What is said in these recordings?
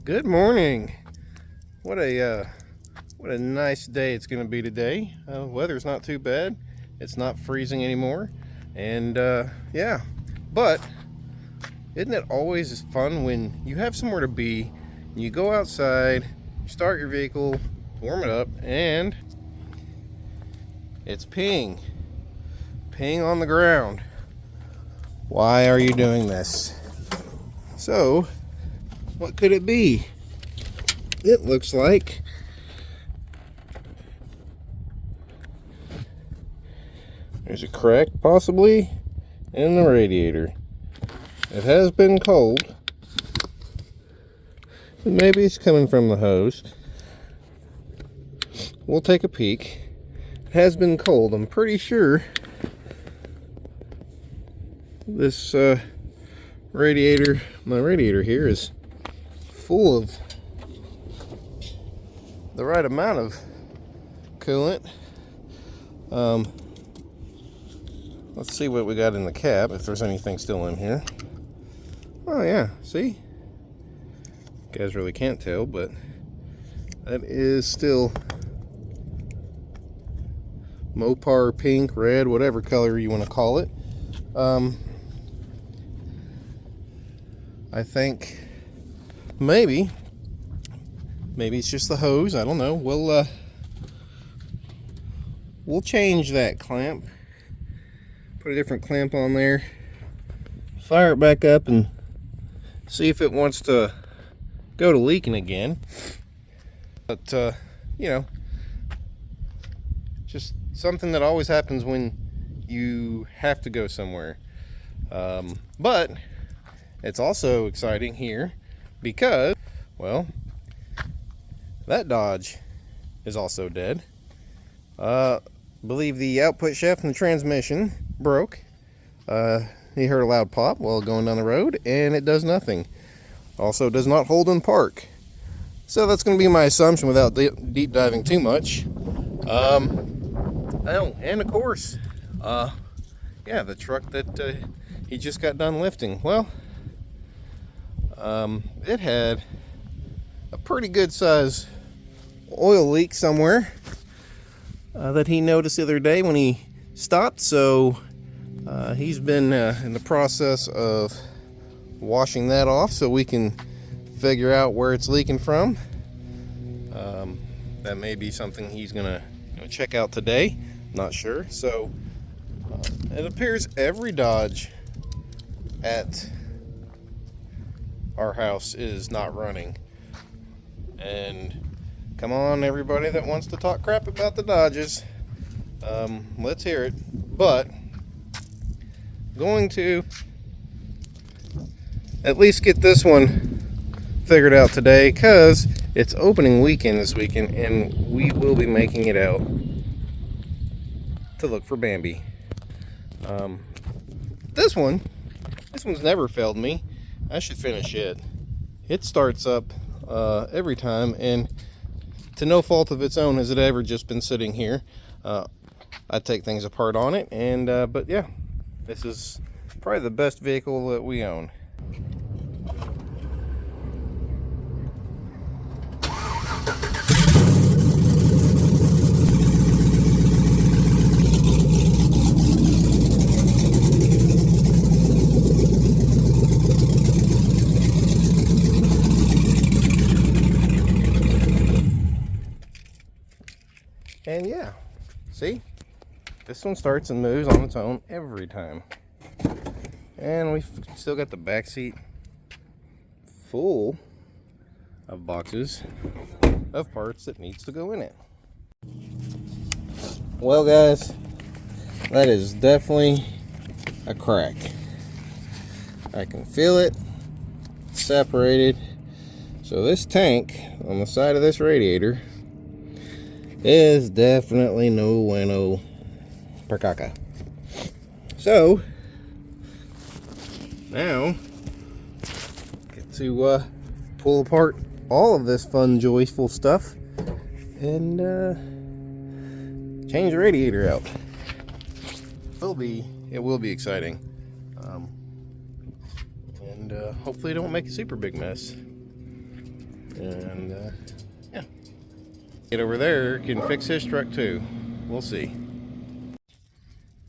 Good morning. What a nice day it's going to be today. Weather's not too bad. It's not freezing anymore, and yeah. But isn't it always fun when you have somewhere to be? You go outside, you start your vehicle, warm it up, and it's peeing on the ground. Why are you doing this? So, what could it be? It looks like there's a crack possibly in the radiator. It has been cold. Maybe it's coming from the hose. We'll take a peek. It has been cold. I'm pretty sure this radiator, my radiator here, is full of the right amount of coolant. Let's see what we got in the cap, if there's anything still in here. Oh yeah, see? You guys really can't tell, but that is still Mopar pink, red, whatever color you want to call it. I think maybe it's just the hose. I don't know. We'll change that clamp. Put a different clamp on there. Fire it back up and see if it wants to go to leaking again. But you know, just something that always happens when you have to go somewhere. But it's also exciting here because, well, that Dodge is also dead. Believe the output shaft and the transmission broke. He heard a loud pop while going down the road, and it does nothing. Also does not hold in park. So that's going to be my assumption without deep diving too much. Oh, and of course, yeah, the truck that he just got done lifting. Well, it had a pretty good size oil leak somewhere that he noticed the other day when he stopped. So he's been in the process of washing that off so we can figure out where it's leaking from. That may be something he's gonna check out today. Not sure. So it appears every Dodge at our house is not running. And come on, everybody that wants to talk crap about the Dodges, let's hear it. But going to at least get this one figured out today, because it's opening weekend this weekend, and we will be making it out to look for Bambi. This one's never failed me. I should finish it. It starts up every time, and to no fault of its own has it ever just been sitting here. I take things apart on it, and but yeah, this is probably the best vehicle that we own. And yeah, see, this one starts and moves on its own every time. And we've still got the back seat full of boxes of parts that needs to go in it. Well guys, that is definitely a crack. I can feel it separated. So this tank on the side of this radiator is definitely no bueno per caca. So now get to pull apart all of this fun, joyful stuff and change the radiator out. It will be exciting, and hopefully don't make a super big mess. And yeah, get over there can fix his truck too. We'll see.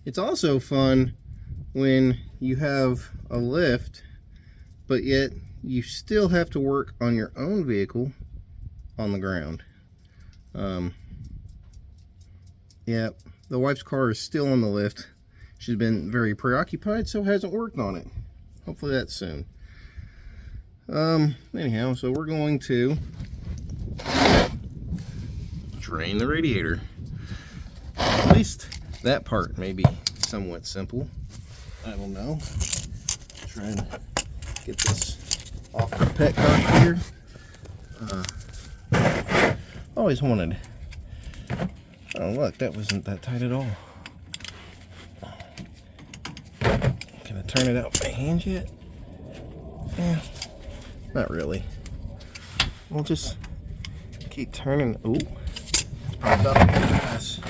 It's also fun when you have a lift, but yet you still have to work on your own vehicle on the ground. Yeah, the wife's car is still on the lift. She's been very preoccupied, so hasn't worked on it. Hopefully that's soon. Anyhow, so we're going to drain the radiator. At least that part may be somewhat simple. I don't know. Try and get this off the pet cart here. Always wanted. Oh look, that wasn't that tight at all. Can I turn it out by hand yet? Yeah, not really. We'll just keep turning. Ooh, popped up a mess.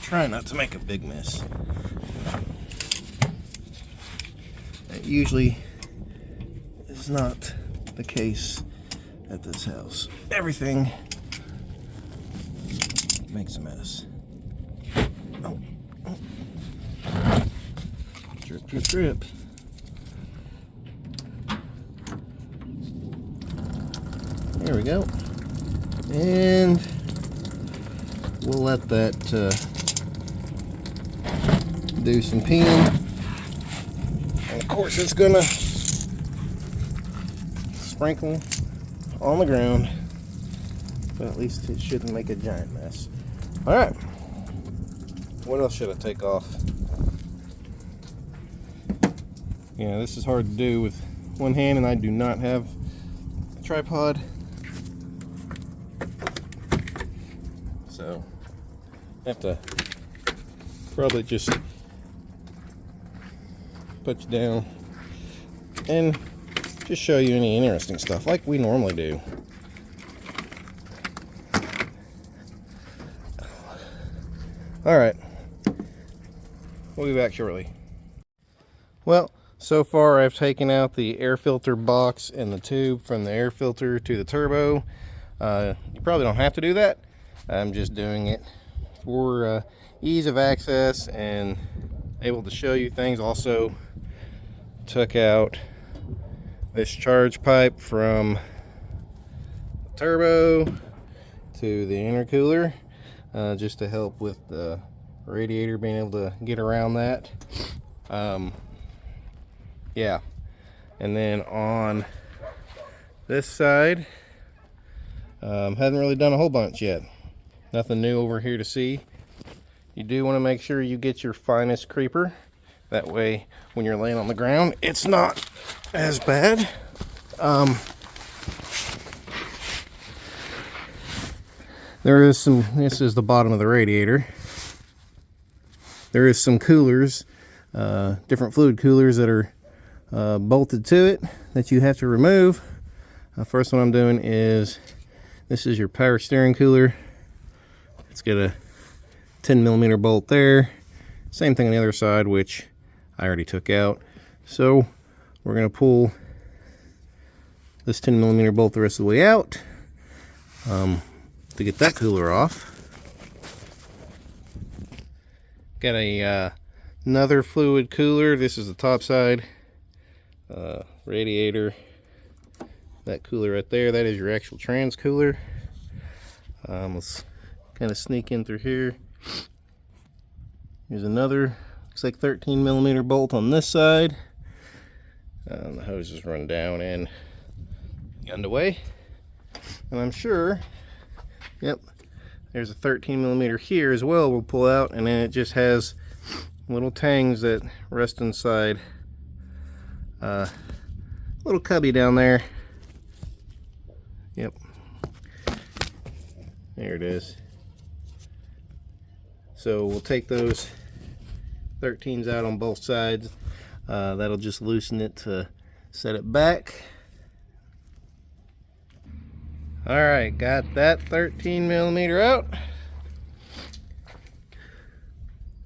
Try not to make a big mess. That usually is not the case at this house. Everything makes a mess. Oh. Drip, drip, drip. There we go. And we'll let that do some peeing. And of course it's gonna sprinkle on the ground, but at least it shouldn't make a giant mess. All right, what else should I take off? Yeah, this is hard to do with one hand, and I do not have a tripod, so I have to probably just put you down and just show you any interesting stuff like we normally do. All right, we'll be back shortly. Well, so far I've taken out the air filter box and the tube from the air filter to the turbo. You probably don't have to do that. I'm just doing it for ease of access and able to show you things. Also took out this charge pipe from the turbo to the intercooler, just to help with the radiator being able to get around that. Yeah, and then on this side, haven't really done a whole bunch yet. Nothing new over here to see. You do want to make sure you get your finest creeper. That way, when you're laying on the ground, it's not as bad. There is some, this is the bottom of the radiator. There is some coolers, different fluid coolers that are bolted to it that you have to remove. First one I'm doing is, this is your power steering cooler. It's got a 10mm bolt there. Same thing on the other side, which I already took out. So we're going to pull this 10mm bolt the rest of the way out to get that cooler off. Got a another fluid cooler. This is the top side radiator. That cooler right there, that is your actual trans cooler. Let's kind of sneak in through here. Here's another, looks like 13mm bolt on this side. The hose is run down and underway. And I'm sure, yep, there's a 13mm here as well we'll pull out, and then it just has little tangs that rest inside. Little cubby down there. Yep. There it is. So we'll take those 13s out on both sides. That'll just loosen it to set it back. Alright, got that 13mm out.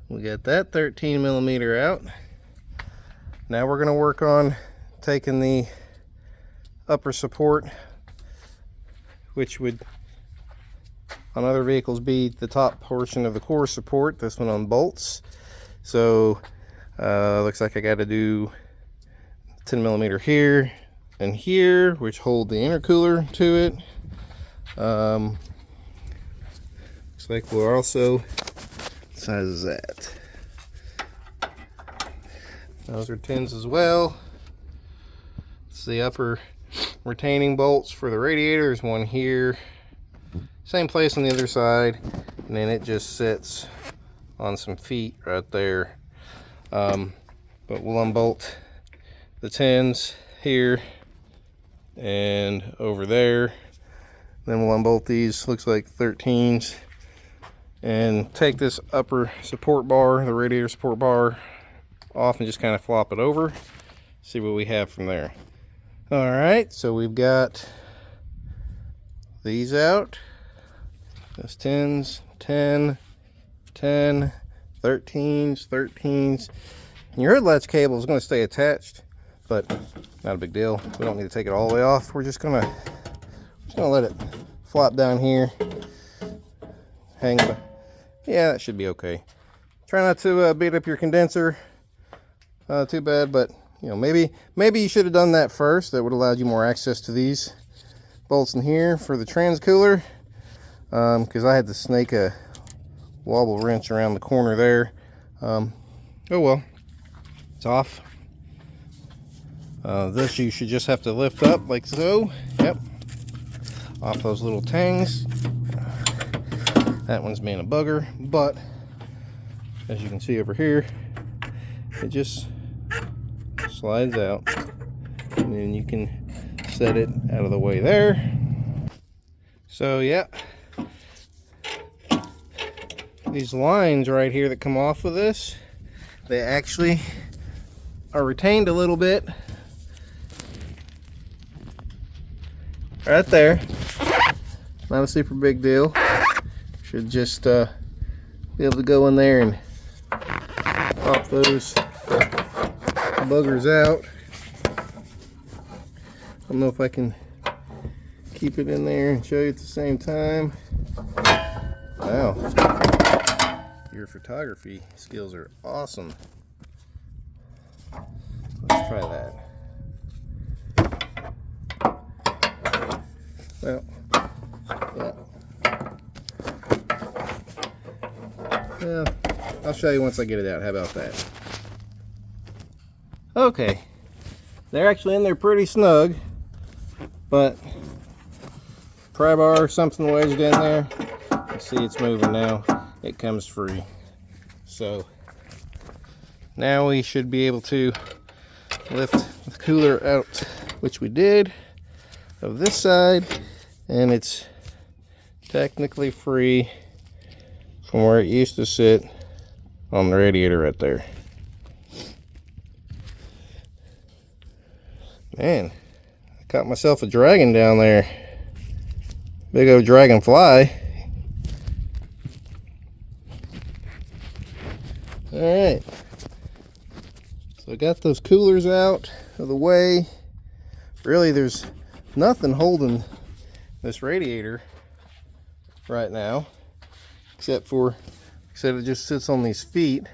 We got that 13mm out. Now we're going to work on taking the upper support, which would on other vehicles be the top portion of the core support. This one unbolts. So looks like I got to do 10 millimeter here and here, which hold the intercooler to it. Looks like we're also, what size is that? Those are 10s as well. It's the upper retaining bolts for the radiator. There's one here, same place on the other side, and then it just sits on some feet right there. But we'll unbolt the 10s here and over there. Then we'll unbolt these, looks like 13s, and take this upper support bar, the radiator support bar, off and just kind of flop it over. See what we have from there. All right, so we've got these out. Those 10s, 10, 10, 13s, 13s. And your hood latch cable is going to stay attached, but not a big deal. We don't need to take it all the way off. We're just gonna let it flop down here. Hang it. Yeah, that should be okay. Try not to beat up your condenser too bad, but you know, maybe you should have done that first. That would have allowed you more access to these bolts in here for the transcooler. Because I had to snake a wobble wrench around the corner there. Oh well, it's off. This you should just have to lift up like so. Yep, off those little tangs. That one's being a bugger, but as you can see over here, it just slides out, and then you can set it out of the way there. So yeah, these lines right here that come off of this, they actually are retained a little bit right there. Not a super big deal. Should just be able to go in there and pop those buggers out. I don't know if I can keep it in there and show you at the same time. Wow, your photography skills are awesome. Let's try that. Well, yeah. Well, I'll show you once I get it out. How about that? Okay, they're actually in there pretty snug, but pry bar or something wedged in there. You see it's moving now. It comes free. So now we should be able to lift the cooler out, which we did, of this side, and it's technically free from where it used to sit on the radiator right there. Man, I caught myself a dragon down there. Big old dragonfly. Alright, so I got those coolers out of the way. Really, there's nothing holding this radiator right now, except for, except it just sits on these feet.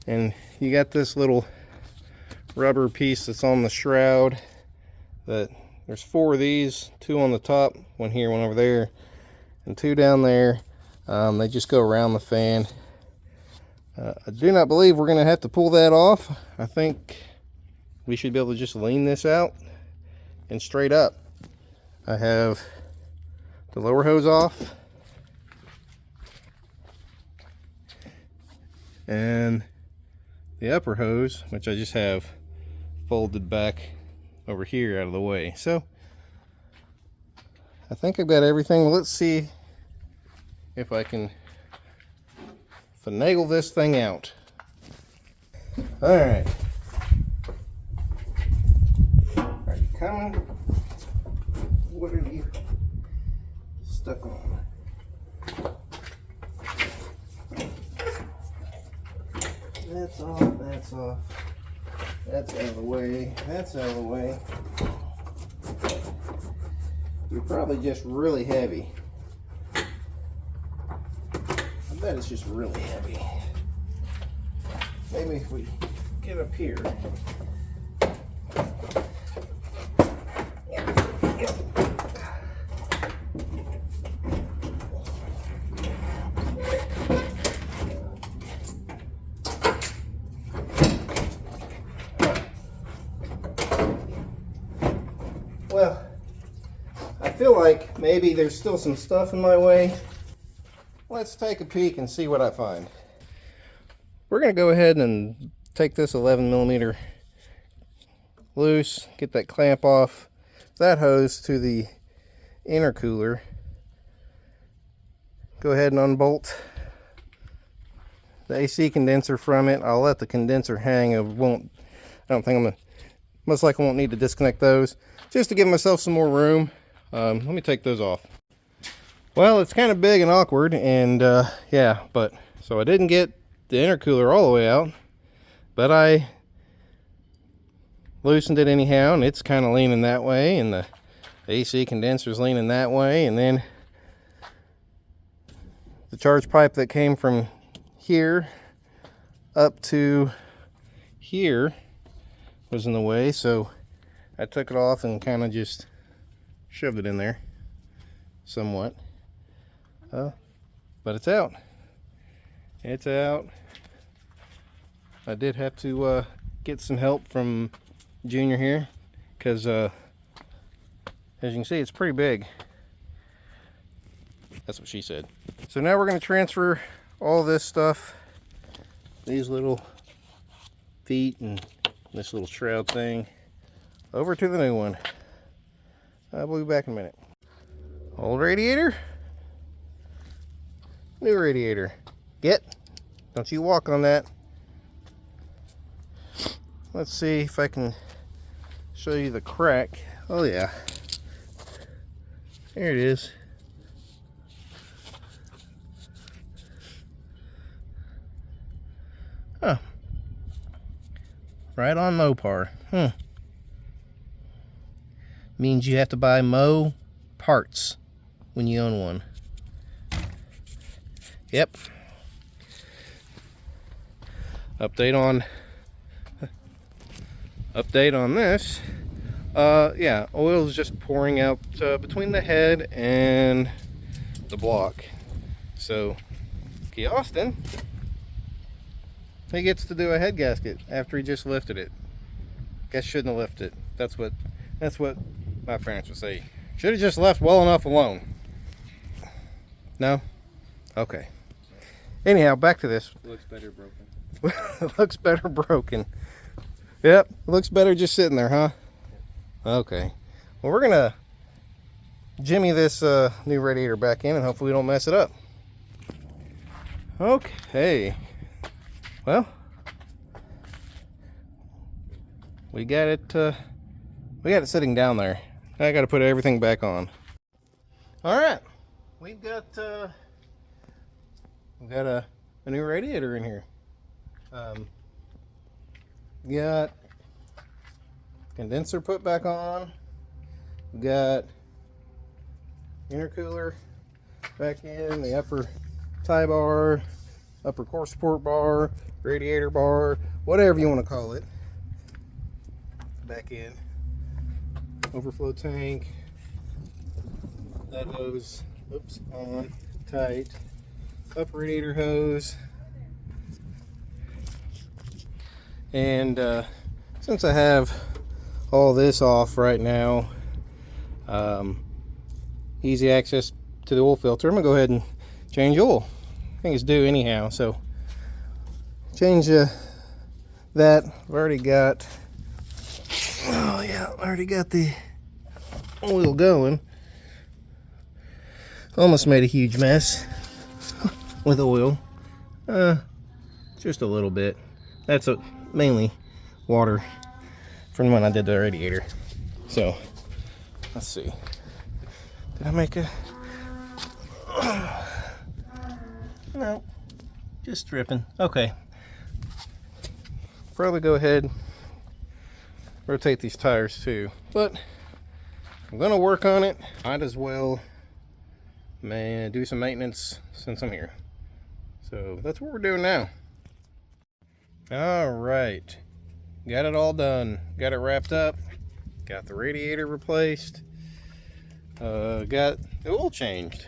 And you got this little rubber piece that's on the shroud. That there's 4 of these, 2 on the top, 1 here, 1 over there, and 2 down there. They just go around the fan. I do not believe we're going to have to pull that off. I think we should be able to just lean this out and straight up. I have the lower hose off, and the upper hose, which I just have folded back over here out of the way. So I think I've got everything. Well, let's see if I can finagle this thing out. All right. Are you coming? What are you stuck on? That's off, that's off. That's out of the way, that's out of the way. You're probably just really heavy. I bet it's just really heavy. Maybe if we get up here. Well, I feel like maybe there's still some stuff in my way. Let's take a peek and see what I find. We're going to go ahead and take this 11mm loose, get that clamp off that hose to the intercooler. Go ahead and unbolt the AC condenser from it. I'll let the condenser hang. I don't think I'm going to, most likely won't need to disconnect those, just to give myself some more room. Let me take those off. Well, it's kind of big and awkward, and yeah, but so I didn't get the intercooler all the way out, but I loosened it anyhow, and it's kind of leaning that way, and the AC condenser's leaning that way, and then the charge pipe that came from here up to here was in the way, so I took it off and kind of just shoved it in there somewhat. But it's out. It's out. I did have to get some help from Junior here, because as you can see, it's pretty big. That's what she said. So now we're going to transfer all this stuff, these little feet and this little shroud thing, over to the new one. I'll be back in a minute. Old radiator, new radiator. Get, don't you walk on that. Let's see if I can show you the crack. Oh yeah, there it is. Huh. Right on Mopar. Means you have to buy Mo parts when you own one. Yep. Update on this. Yeah, oil is just pouring out between the head and the block. So Key Austin, he gets to do a head gasket after he just lifted it. Guess shouldn't have lifted it. That's what my parents would say. Should have just left well enough alone. No? Okay. Anyhow, back to this. Looks better broken. Looks better broken. Yep, looks better just sitting there, huh? Okay. Well, we're gonna jimmy this new radiator back in and hopefully we don't mess it up. Okay. Well, we got it sitting down there. I got to put everything back on. All right, we've got a new radiator in here. Got condenser put back on. Got intercooler back in, the upper tie bar, upper core support bar, radiator bar, whatever you want to call it, back in. Overflow tank, that hose, oops, on, tight, up radiator hose, and since I have all this off right now, easy access to the oil filter, I'm gonna go ahead and change oil. I think it's due anyhow, so change that. I've already got, oh yeah, I already got the oil going. Almost made a huge mess with oil. Just a little bit. That's mainly water from when I did the radiator. So let's see. Did I make a? No, just dripping. Okay. Probably go ahead, rotate these tires too. But I'm gonna work on it. Might as well, man, do some maintenance since I'm here. So that's what we're doing now. All right, got it all done. Got it wrapped up. Got the radiator replaced. Got the oil changed.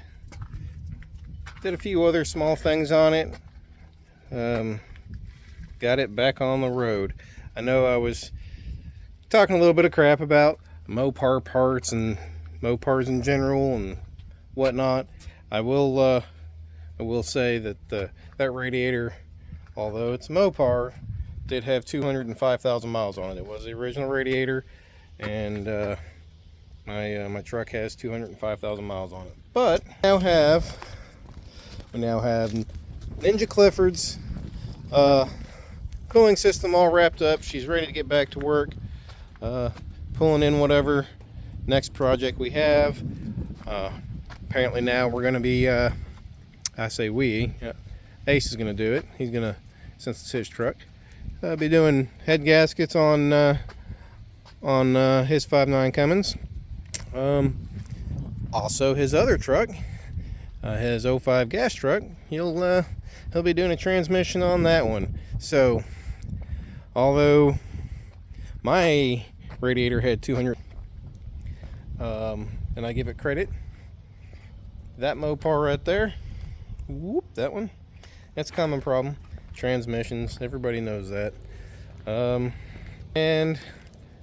Did a few other small things on it. Got it back on the road. I know I was talking a little bit of crap about Mopar parts and Mopars in general and whatnot. I will say that that radiator, although it's Mopar, did have 205,000 miles on it. It was the original radiator, and my truck has 205,000 miles on it. But we now have NINJA Clifford's cooling system all wrapped up. She's ready to get back to work, pulling in whatever next project we have. Apparently now we're going to be, I say we, Ace is going to do it. He's going to, since it's his truck, be doing head gaskets on his 5.9 Cummins. Also his other truck, his 05 gas truck, he'll be doing a transmission on that one. So although my radiator had 200, and I give it credit, that Mopar right there, whoop, that one, that's a common problem. Transmissions, everybody knows that. And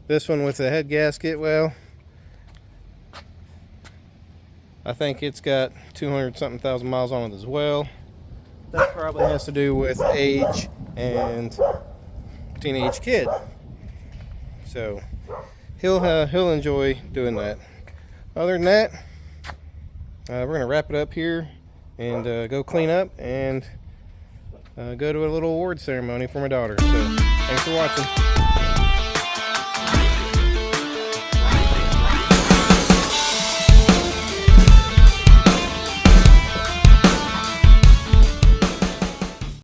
this one with the head gasket, well, I think it's got 200-something thousand miles on it as well. That probably has to do with age and teenage kid. So he'll enjoy doing that. Other than that, we're gonna wrap it up here and go clean up and go to a little award ceremony for my daughter. So thanks for watching.